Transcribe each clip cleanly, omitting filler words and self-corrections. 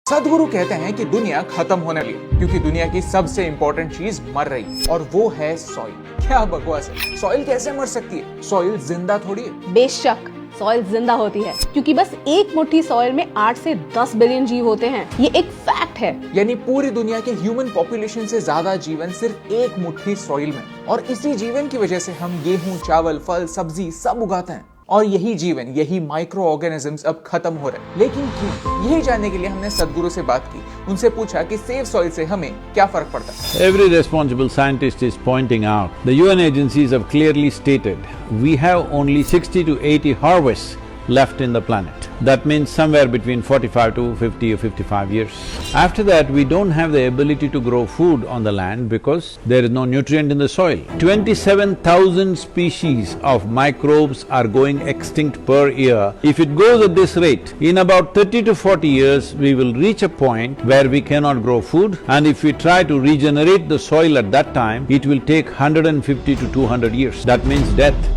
सदगुरु कहते हैं कि दुनिया खत्म होने वाली है क्योंकि दुनिया की सबसे इंपॉर्टेंट चीज मर रही है और वो है सॉइल। क्या बकवास है, सॉइल कैसे मर सकती है? सॉइल जिंदा थोड़ी है। बेशक सॉइल जिंदा होती है क्योंकि बस एक मुट्ठी सॉइल में 8 से 10 बिलियन जीव होते हैं। ये एक फैक्ट है। यानी पूरी दुनिया के ह्यूमन पॉपुलेशन से ज्यादा जीवन सिर्फ एक मुट्ठी सॉइल में, और इसी जीवन की वजह से हम गेहूं, चावल, फल, सब्जी सब उगाते हैं। और यही जीवन, यही माइक्रो ऑर्गेनिजम्स अब खत्म हो रहे हैं। लेकिन क्यों? यही जानने के लिए हमने सदगुरु से बात की। उनसे पूछा कि सेव सॉइल से हमें क्या फर्क पड़ता है। Every responsible scientist is pointing out, the UN agencies have clearly stated, we have only 60 to 80 harvests left in the planet. That means somewhere between 45 to 50 or 55 years. After that, we don't have the ability to grow food on the land because there is no nutrient in the soil. 27,000 species of microbes are going extinct per year. If it goes at this rate, in about 30 to 40 years, we will reach a point where we cannot grow food, and if we try to regenerate the soil at that time, it will take 150 to 200 years. That means death.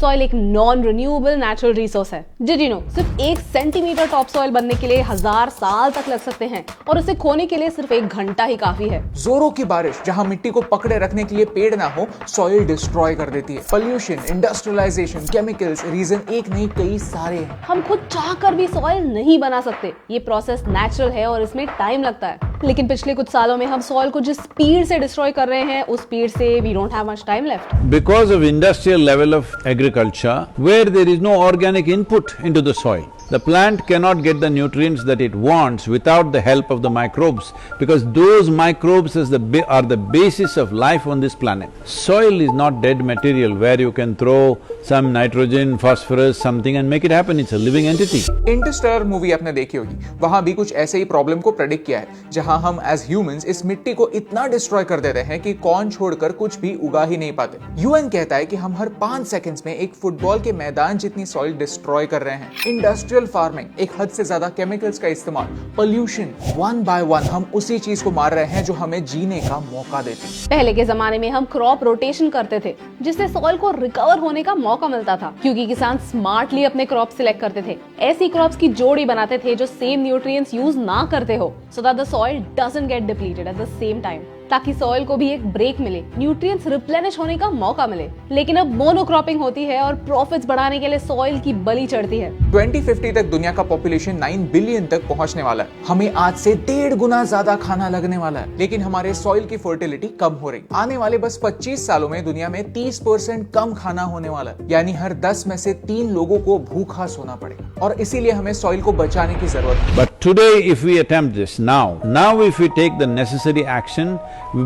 Soil एक non renewable natural resource है। Did you know, सिर्फ 1 centimetre top soil बनने के लिए 1000 साल तक लग सकते हैं और उसे खोने के लिए सिर्फ 1 घंटा ही काफी है। जोरों की बारिश जहां मिट्टी को पकड़े रखने के लिए पेड़ ना हो, सॉइल डिस्ट्रॉय कर देती है। पोल्यूशन, इंडस्ट्रियलाइजेशन, केमिकल्स, रीजन एक नहीं कई सारे हैं। हम खुद चाहकर भी सॉइल नहीं बना सकते। ये प्रोसेस नेचुरल है और इसमें टाइम लगता है। लेकिन पिछले कुछ सालों में हम सॉइल को जिस स्पीड से डिस्ट्रॉय कर रहे हैं, उस स्पीड से we don't have much time left. Because of industrial level of agriculture, where there is no organic input into the soil, the plant cannot get the nutrients that it wants without the help of the microbes, because those microbes are the basis of life on this planet. Soil is not dead material where you can throw some nitrogen, phosphorus, something and make it happen. It's a living entity. Interstellar movie आपने देखी होगी, वहां भी कुछ ऐसे ही problem को predict किया है, जहां हम एज ह्यूमंस इस मिट्टी को इतना डिस्ट्रॉय कर देते हैं कि कौन छोड़कर कुछ भी उगा ही नहीं पाते। यूएन कहता है कि हम हर 5 सेकंड्स में एक फुटबॉल के मैदान जितनी सॉइल डिस्ट्रॉय कर रहे हैं। इंडस्ट्रियल फार्मिंग, एक हद से ज्यादा केमिकल्स का इस्तेमाल, पोल्यूशन, वन बाय वन हम उसी चीज को मार रहे हैं जो हमें जीने का मौका देती है। पहले के जमाने में हम क्रॉप रोटेशन करते थे, जिससे सॉइल को रिकवर होने का मौका मिलता था, क्योंकि किसान स्मार्टली अपने क्रॉप सिलेक्ट करते थे। ऐसी क्रॉप्स की जोड़ी बनाते थे जो सेम न्यूट्रिएंट्स यूज ना करते हो, so that the soil doesn't get depleted at the same time, ताकि सॉइल को भी एक ब्रेक मिले, न्यूट्रिएंट्स रिप्लेनिश होने का मौका मिले। लेकिन अब मोनोक्रॉपिंग होती है और प्रॉफिट्स बढ़ाने के लिए सॉइल की बलि चढ़ती है। 2050 तक दुनिया का पॉपुलेशन 9 बिलियन तक पहुंचने वाला है। हमें आज से 1.5 गुना ज्यादा खाना लगने वाला है, लेकिन हमारे सॉइल की फर्टिलिटी कम हो रही। आने वाले बस 25 सालों में दुनिया में 30% कम खाना होने वाला है, यानी हर 10 में से 3 लोगों को भूखा सोना पड़ेगा, और इसीलिए हमें सॉइल को बचाने की जरूरत है। But today if we attempt this now if we take the necessary action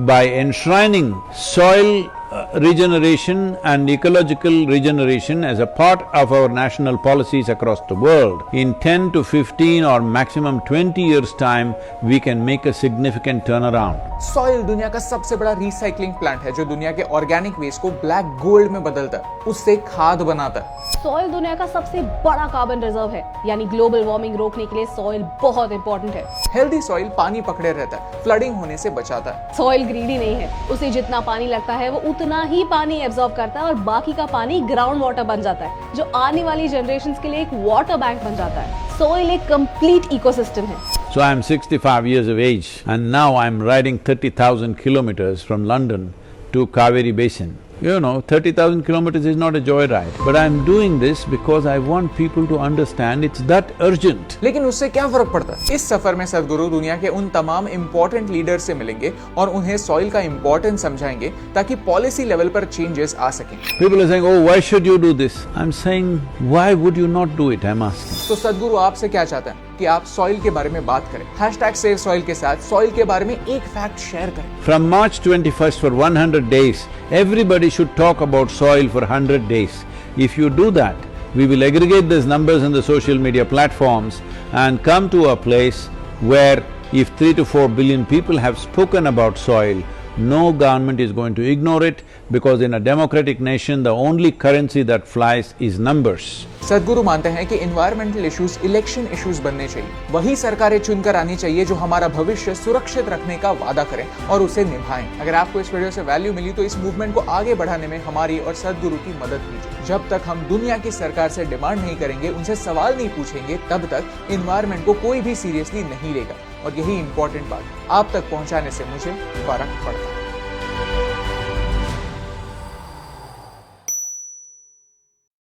by enshrining soil regeneration and ecological regeneration as a part of our national policies across the world, in 10 to 15 or maximum 20 years time, we can make a significant turnaround. Soil दुनिया का सबसे बड़ा recycling plant है जो दुनिया के organic waste को black gold में बदलता है, उससे खाद बनाता है। सॉइल दुनिया का सबसे बड़ा कार्बन रिजर्व है, यानी ग्लोबल वार्मिंग रोकने के लिए सॉइल बहुत इंपॉर्टेंट है। हेल्दी सॉइल पानी पकड़े रहता है, फ्लडिंग होने से बचाता है। सॉइल ग्रीडी नहीं है, उसे जितना पानी लगता है वो उतना ही पानी एब्जॉर्ब करता है और बाकी का पानी ग्राउंड वाटर बन जाता है, जो आने वाली जनरेशंस के लिए एक वाटर बैंक बन जाता है। सॉइल एक कंप्लीट इकोसिस्टम है। So I am 65 years of age and now I am riding 30,000 kilometers from London to Kaveri Basin. You know, 30,000 kilometers is not a joyride, but I am doing this because I want people to understand it's that urgent. लेकिन उससे क्या फर्क पड़ता है? इस सफर में सदगुरु दुनिया के उन तमाम इम्पोर्टेंट लीडर से मिलेंगे और उन्हें सॉइल का इम्पोर्टेंस समझाएंगे ताकि पॉलिसी लेवल पर चेंजेस आ सकें। People are saying, oh, why should you do this? I'm saying, why would you not do it? I'm asking. तो सदगुरु आपसे क्या चाहते हैं कि आप सॉइल के बारे में बात करें। #SaveSoil के साथ सॉइल के बारे में एक फैक्ट शेयर करें। From March 21st for 100 days, everybody should talk about soil for 100 days. If you do that, we will aggregate these numbers on the social media platforms and come to a place where if 3 to 4 billion people have spoken about soil, no government is going to ignore it, because in a democratic nation, the only currency that flies is numbers. सदगुरु मानते हैं कि environmental issues election issues बनने चाहिए। वही सरकारें चुनकर आनी चाहिए जो हमारा भविष्य सुरक्षित रखने का वादा करें और उसे निभाएं। अगर आपको इस वीडियो से वैल्यू मिली तो इस मूवमेंट को आगे बढ़ाने में हमारी और सदगुरु की मदद कीजिए। जब तक हम दुनिया की सरकार से डिमांड नहीं करेंगे, उनसे सवाल नहीं पूछेंगे, तब तक इन्वायरमेंट को कोई भी सीरियसली नहीं लेगा। और यही इंपॉर्टेंट बात आप तक पहुंचाने से मुझे फर्क पड़ता है।